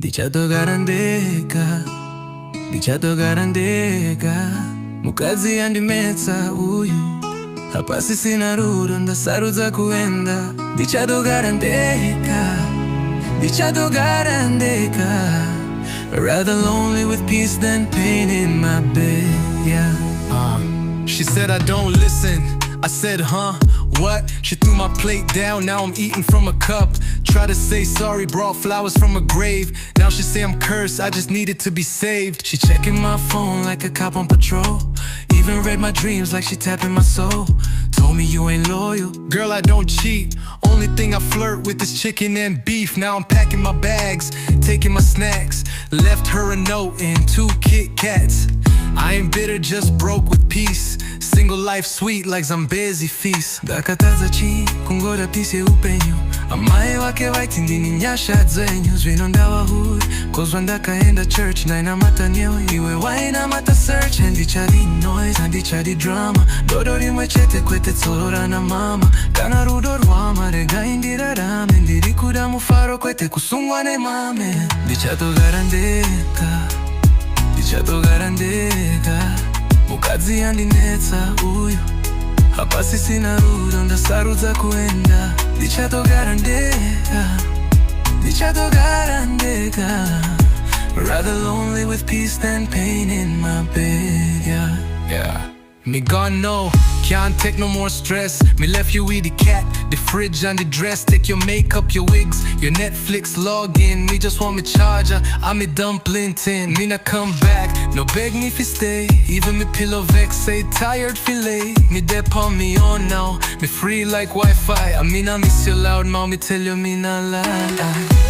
Ndichatogarandeka mukadzi yandimetsa uyu hapasi sina rudo ndasarudza kuenda ndichatogarandeka rather lonely with peace than pain in my bed, yeah. She said I don't listen. I said, huh, what? She threw my plate down, now I'm eating from a cup. Try to say sorry, brought flowers from a grave. Now she say I'm cursed, I just needed to be saved. She checking my phone like a cop on patrol. Even read my dreams like she tapping my soul. Told me you ain't loyal. Girl, I don't cheat. Only thing I flirt with is chicken and beef. Now I'm packing my bags, taking my snacks. Left her a note and 2 Kit Kats. I ain't bitter, just broke with peace. Single life sweet like Zambezi feast. Dakataza chi kungoda pisi upenyu amaye wake waitindini nyasha dzenyu zvino ndava huri kozwa ndakaenda church nainamata nyewe iwe wainamata search handichadi noise handichadi drama dodo rimwe chete kwete tsorora na mama kana rudo rwama regai ndirarame ndiri kuda mufaro kwete kusungwa nemame ndichatogarandeka mukadzi yandinetsa uyu hapasi sina rudo ndasarudza kuenda ndichatogarandeka rather lonely with peace than pain in my bed, yeah. Me gone no, can't take no more stress. Me left you with the cat, the fridge and the dress. Take your makeup, your wigs, your Netflix login. Me just want me charger, I'm a dumpling tin. Me not come back, no beg me if you stay. Even me pillow vex say tired fillet. Me dep on me on now, me free like Wi-Fi. I mean I miss you loud, mom, me tell you me not lie.